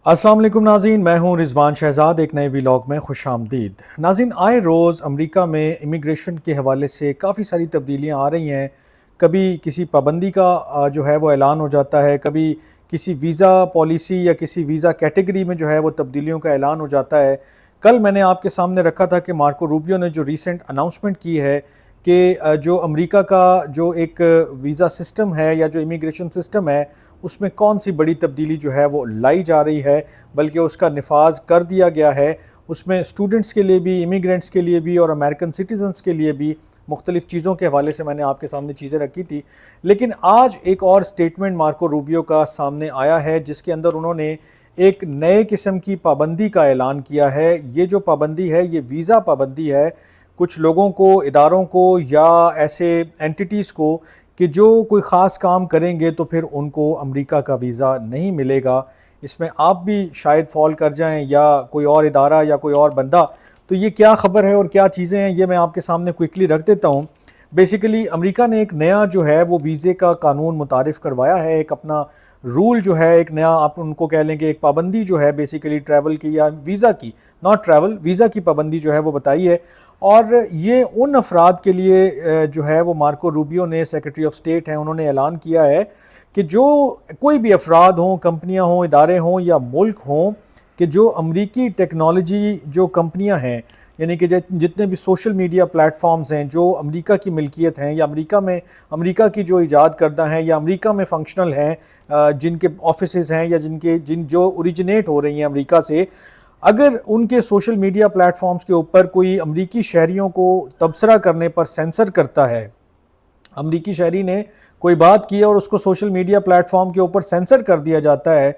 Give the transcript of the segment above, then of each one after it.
السلام علیکم ناظرین، میں ہوں رضوان شہزاد، ایک نئے ویلاگ میں خوش آمدید۔ ناظرین، آئے روز امریکہ میں امیگریشن کے حوالے سے کافی ساری تبدیلیاں آ رہی ہیں۔ کبھی کسی پابندی کا جو ہے وہ اعلان ہو جاتا ہے، کبھی کسی ویزا پالیسی یا کسی ویزا کیٹیگری میں جو ہے وہ تبدیلیوں کا اعلان ہو جاتا ہے۔ کل میں نے آپ کے سامنے رکھا تھا کہ مارکو روبیو نے جو ریسنٹ اناؤنسمنٹ کی ہے کہ جو امریکہ کا جو ایک ویزا سسٹم ہے یا جو امیگریشن سسٹم ہے اس میں کون سی بڑی تبدیلی جو ہے وہ لائی جا رہی ہے، بلکہ اس کا نفاذ کر دیا گیا ہے۔ اس میں اسٹوڈنٹس کے لیے بھی، امیگرینٹس کے لیے بھی اور امریکن سٹیزنس کے لیے بھی مختلف چیزوں کے حوالے سے میں نے آپ کے سامنے چیزیں رکھی تھی۔ لیکن آج ایک اور سٹیٹمنٹ مارکو روبیو کا سامنے آیا ہے جس کے اندر انہوں نے ایک نئے قسم کی پابندی کا اعلان کیا ہے۔ یہ جو پابندی ہے یہ ویزا پابندی ہے، کچھ لوگوں کو، اداروں کو یا ایسے اینٹیٹیز کو کہ جو کوئی خاص کام کریں گے تو پھر ان کو امریکہ کا ویزا نہیں ملے گا۔ اس میں آپ بھی شاید فال کر جائیں یا کوئی اور ادارہ یا کوئی اور بندہ۔ تو یہ کیا خبر ہے اور کیا چیزیں ہیں، یہ میں آپ کے سامنے کوئکلی رکھ دیتا ہوں۔ بیسیکلی امریکہ نے ایک نیا جو ہے وہ ویزے کا قانون متعارف کروایا ہے، ایک اپنا رول جو ہے، ایک نیا آپ ان کو کہہ لیں کہ ایک پابندی جو ہے بیسیکلی ٹریول کی یا ویزا کی، ناٹ ٹریول، ویزا کی پابندی جو ہے وہ بتائی ہے۔ اور یہ ان افراد کے لیے جو ہے وہ مارکو روبیو نے، سیکرٹری آف اسٹیٹ ہیں، انہوں نے اعلان کیا ہے کہ جو کوئی بھی افراد ہوں، کمپنیاں ہوں، ادارے ہوں یا ملک ہوں کہ جو امریکی ٹیکنالوجی جو کمپنیاں ہیں، یعنی کہ جتنے بھی سوشل میڈیا پلیٹ فارمز ہیں جو امریکہ کی ملکیت ہیں یا امریکہ کی جو ایجاد کردہ ہیں یا امریکہ میں فنکشنل ہیں، جن کے آفیسز ہیں یا جن جو اوریجنیٹ ہو رہی ہیں امریکہ سے، اگر ان کے سوشل میڈیا پلیٹ فارمز کے اوپر کوئی امریکی شہریوں کو تبصرہ کرنے پر سینسر کرتا ہے، امریکی شہری نے کوئی بات کی اور اس کو سوشل میڈیا پلیٹ فارم کے اوپر سینسر کر دیا جاتا ہے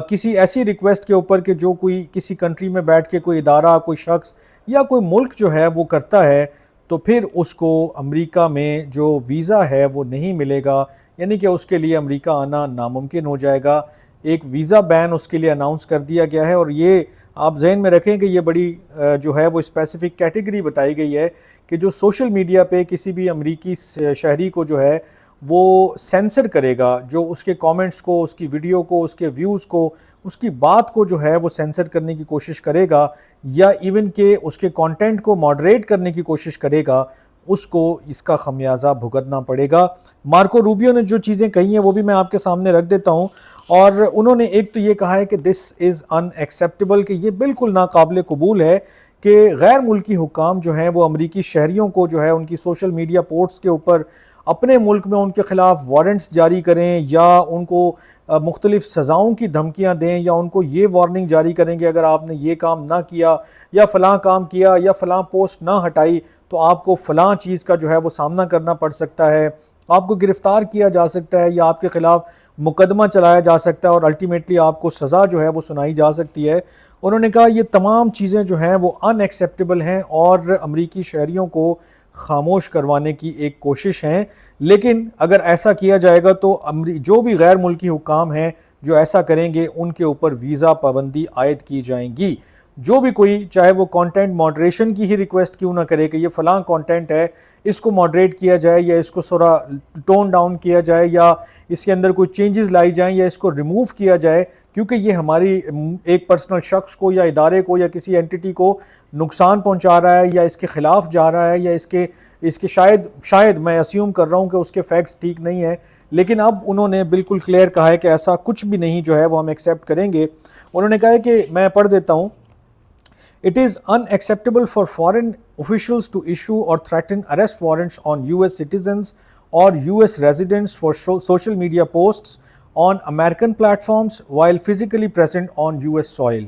کسی ایسی ریکویسٹ کے اوپر کہ جو کوئی کسی کنٹری میں بیٹھ کے کوئی ادارہ، کوئی شخص یا کوئی ملک جو ہے وہ کرتا ہے، تو پھر اس کو امریکہ میں جو ویزا ہے وہ نہیں ملے گا، یعنی کہ اس کے لیے امریکہ آنا ناممکن ہو جائے گا۔ ایک ویزا بین اس کے لیے اناؤنس کر دیا گیا ہے، اور یہ آپ ذہن میں رکھیں کہ یہ بڑی جو ہے وہ اسپیسیفک کیٹیگری بتائی گئی ہے کہ جو سوشل میڈیا پہ کسی بھی امریکی شہری کو جو ہے وہ سینسر کرے گا، جو اس کے کامنٹس کو، اس کی ویڈیو کو، اس کے ویوز کو، اس کی بات کو جو ہے وہ سینسر کرنے کی کوشش کرے گا یا ایون کہ اس کے کانٹینٹ کو ماڈریٹ کرنے کی کوشش کرے گا، اس کو اس کا خمیازہ بھگتنا پڑے گا۔ مارکو روبیو نے جو چیزیں کہی ہیں وہ بھی میں آپ کے سامنے رکھ دیتا ہوں، اور انہوں نے ایک تو یہ کہا ہے کہ دس از ان ایکسیپٹیبل، کہ یہ بالکل ناقابل قبول ہے کہ غیر ملکی حکام جو ہیں وہ امریکی شہریوں کو جو ہے ان کی سوشل میڈیا پوسٹس کے اوپر اپنے ملک میں ان کے خلاف وارنٹس جاری کریں یا ان کو مختلف سزاؤں کی دھمکیاں دیں یا ان کو یہ وارننگ جاری کریں کہ اگر آپ نے یہ کام نہ کیا یا فلاں کام کیا یا فلاں پوسٹ نہ ہٹائی تو آپ کو فلاں چیز کا جو ہے وہ سامنا کرنا پڑ سکتا ہے، آپ کو گرفتار کیا جا سکتا ہے یا آپ کے خلاف مقدمہ چلایا جا سکتا ہے اور الٹیمیٹلی آپ کو سزا جو ہے وہ سنائی جا سکتی ہے۔ انہوں نے کہا یہ تمام چیزیں جو ہیں وہ ان ایکسیپٹیبل ہیں اور امریکی شہریوں کو خاموش کروانے کی ایک کوشش ہیں، لیکن اگر ایسا کیا جائے گا تو جو بھی غیر ملکی حکام ہیں جو ایسا کریں گے ان کے اوپر ویزا پابندی عائد کی جائیں گی۔ جو بھی کوئی، چاہے وہ کانٹینٹ ماڈریشن کی ہی ریکویسٹ کیوں نہ کرے کہ یہ فلاں کانٹینٹ ہے، اس کو ماڈریٹ کیا جائے یا اس کو تھوڑا ٹون ڈاؤن کیا جائے یا اس کے اندر کوئی چینجز لائی جائیں یا اس کو ریموو کیا جائے، کیونکہ یہ ہماری ایک پرسنل شخص کو یا ادارے کو یا کسی اینٹیٹی کو نقصان پہنچا رہا ہے یا اس کے خلاف جا رہا ہے یا اس کے شاید میں اسیوم کر رہا ہوں کہ اس کے فیکٹس ٹھیک نہیں ہیں، لیکن اب انہوں نے بالکل کلیئر کہا ہے کہ ایسا کچھ بھی نہیں جو ہے وہ ہم ایکسیپٹ کریں گے۔ انہوں نے کہا ہے کہ میں پڑھ دیتا ہوں، It is unacceptable for foreign officials to issue or threaten arrest warrants on US citizens or US residents for social media posts on American platforms while physically present on US soil.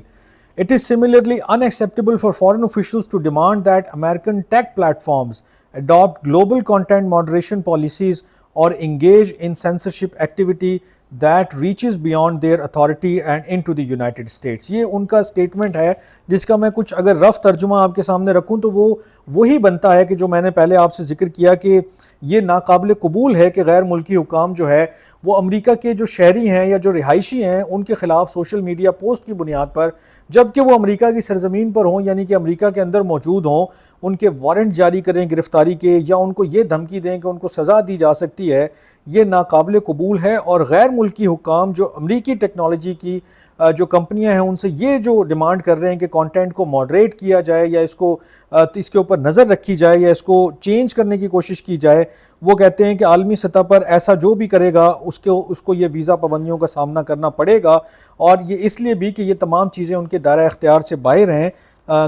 It is similarly unacceptable for foreign officials to demand that American tech platforms adopt global content moderation policies or engage in censorship activity that reaches beyond their authority and into the United States۔ یہ ان کا statement ہے جس کا میں کچھ اگر رف ترجمہ آپ کے سامنے رکھوں تو وہ وہی بنتا ہے کہ جو میں نے پہلے آپ سے ذکر کیا کہ یہ ناقابل قبول ہے کہ غیر ملکی حکام جو ہے وہ امریکہ کے جو شہری ہیں یا جو رہائشی ہیں ان کے خلاف سوشل میڈیا پوسٹ کی بنیاد پر، جبکہ وہ امریکہ کی سرزمین پر ہوں یعنی کہ امریکہ کے اندر موجود ہوں، ان کے وارنٹ جاری کریں گرفتاری کے یا ان کو یہ دھمکی دیں کہ ان کو سزا دی جا سکتی ہے، یہ ناقابل قبول ہے۔ اور غیر ملکی حکام جو امریکی ٹیکنالوجی کی جو کمپنیاں ہیں ان سے یہ جو ڈیمانڈ کر رہے ہیں کہ کانٹینٹ کو ماڈریٹ کیا جائے یا اس کو اس کے اوپر نظر رکھی جائے یا اس کو چینج کرنے کی کوشش کی جائے، وہ کہتے ہیں کہ عالمی سطح پر ایسا جو بھی کرے گا اس کو یہ ویزا پابندیوں کا سامنا کرنا پڑے گا، اور یہ اس لیے بھی کہ یہ تمام چیزیں ان کے دائرہ اختیار سے باہر ہیں،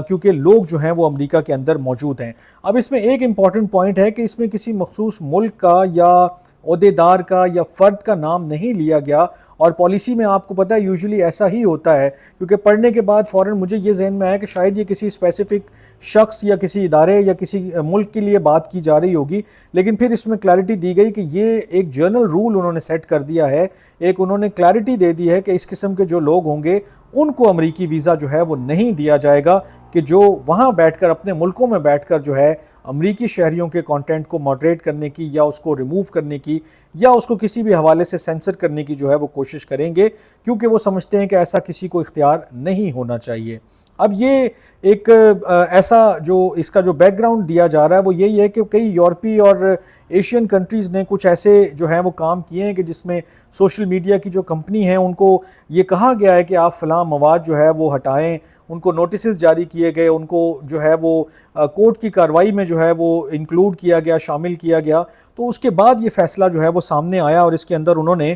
کیونکہ لوگ جو ہیں وہ امریکہ کے اندر موجود ہیں۔ اب اس میں ایک امپورٹنٹ پوائنٹ ہے کہ اس میں کسی مخصوص ملک کا یا عہدیدار کا یا فرد کا نام نہیں لیا گیا، اور پالیسی میں آپ کو پتہ ہے یوزلی ایسا ہی ہوتا ہے، کیونکہ پڑھنے کے بعد فوراً مجھے یہ ذہن میں آیا کہ شاید یہ کسی اسپیسیفک شخص یا کسی ادارے یا کسی ملک کے لیے بات کی جا رہی ہوگی، لیکن پھر اس میں کلیئرٹی دی گئی کہ یہ ایک جنرل رول انہوں نے سیٹ کر دیا ہے، ایک انہوں نے کلیئرٹی دے دی ہے کہ اس قسم کے جو لوگ ہوں گے ان کو امریکی ویزا جو ہے وہ نہیں دیا جائے گا، کہ جو وہاں بیٹھ کر اپنے ملکوں میں بیٹھ کر جو ہے امریکی شہریوں کے کانٹینٹ کو ماڈریٹ کرنے کی یا اس کو ریموو کرنے کی یا اس کو کسی بھی حوالے سے سینسر کرنے کی جو ہے وہ کوشش کریں گے، کیونکہ وہ سمجھتے ہیں کہ ایسا کسی کو اختیار نہیں ہونا چاہیے۔ اب یہ ایک ایسا جو اس کا جو بیک گراؤنڈ دیا جا رہا ہے وہ یہی ہے کہ کئی یورپی اور ایشین کنٹریز نے کچھ ایسے جو ہیں وہ کام کیے ہیں کہ جس میں سوشل میڈیا کی جو کمپنی ہیں ان کو یہ کہا گیا ہے کہ آپ فلاں مواد جو ہے وہ ہٹائیں، ان کو نوٹسز جاری کیے گئے، ان کو جو ہے وہ کورٹ کی کارروائی میں جو ہے وہ انکلوڈ کیا گیا، شامل کیا گیا، تو اس کے بعد یہ فیصلہ جو ہے وہ سامنے آیا، اور اس کے اندر انہوں نے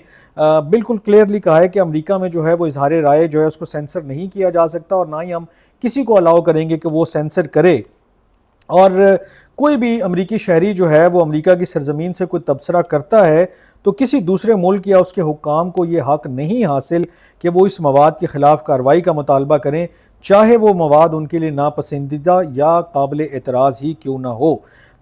بالکل کلیئرلی کہا ہے کہ امریکہ میں جو ہے وہ اظہار رائے جو ہے اس کو سینسر نہیں کیا جا سکتا، اور نہ ہی ہم کسی کو الاؤ کریں گے کہ وہ سینسر کرے، اور کوئی بھی امریکی شہری جو ہے وہ امریکہ کی سرزمین سے کوئی تبصرہ کرتا ہے تو کسی دوسرے ملک یا اس کے حکام کو یہ حق نہیں حاصل کہ وہ اس مواد کے خلاف کارروائی کا مطالبہ کریں، چاہے وہ مواد ان کے لیے ناپسندیدہ یا قابل اعتراض ہی کیوں نہ ہو۔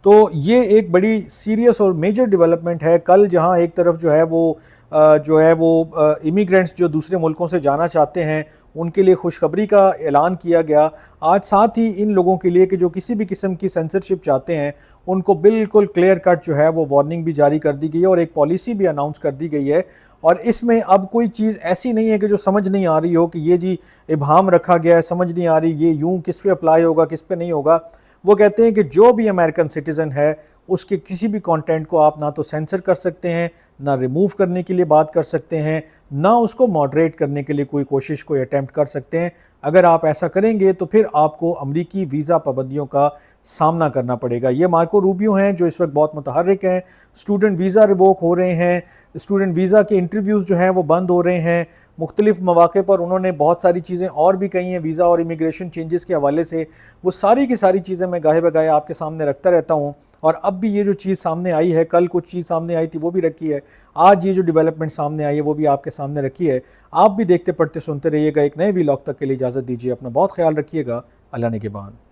تو یہ ایک بڑی سیریس اور میجر ڈیولپمنٹ ہے۔ کل جہاں ایک طرف جو ہے وہ امیگرینٹس جو دوسرے ملکوں سے جانا چاہتے ہیں ان کے لیے خوشخبری کا اعلان کیا گیا، آج ساتھ ہی ان لوگوں کے لیے کہ جو کسی بھی قسم کی سینسرشپ چاہتے ہیں ان کو بالکل کلیئر کٹ جو ہے وہ وارننگ بھی جاری کر دی گئی ہے، اور ایک پالیسی بھی اناؤنس کر دی گئی ہے، اور اس میں اب کوئی چیز ایسی نہیں ہے کہ جو سمجھ نہیں آ رہی ہو کہ یہ جی ابہام رکھا گیا ہے، سمجھ نہیں آ رہی یہ یوں کس پہ اپلائی ہوگا کس پہ نہیں ہوگا۔ وہ کہتے ہیں کہ جو بھی امریکن سٹیزن ہے اس کے کسی بھی کانٹینٹ کو آپ نہ تو سینسر کر سکتے ہیں، نہ ریموو کرنے کے لیے بات کر سکتے ہیں، نہ اس کو ماڈریٹ کرنے کے لیے کوئی اٹیمپٹ کر سکتے ہیں۔ اگر آپ ایسا کریں گے تو پھر آپ کو امریکی ویزا پابندیوں کا سامنا کرنا پڑے گا۔ یہ مارکو روبیو ہیں جو اس وقت بہت متحرک ہیں، اسٹوڈنٹ ویزا ریووک ہو رہے ہیں، اسٹوڈنٹ ویزا کے انٹرویوز جو ہیں وہ بند ہو رہے ہیں، مختلف مواقع پر انہوں نے بہت ساری چیزیں اور بھی کہی ہیں ویزا اور امیگریشن چینجز کے حوالے سے، وہ ساری کی ساری چیزیں میں گاہے بگاہے آپ کے سامنے رکھتا رہتا ہوں، اور اب بھی یہ جو چیز سامنے آئی ہے، کل کچھ چیز سامنے آئی تھی وہ بھی رکھی ہے، آج یہ جو ڈیولپمنٹ سامنے آئی ہے وہ بھی آپ کے سامنے رکھی ہے۔ آپ بھی دیکھتے پڑھتے سنتے رہیے گا۔ ایک نئے ویلاگ تک کے لیے اجازت دیجیے، اپنا بہت خیال رکھیے گا، اللہ نگہبان۔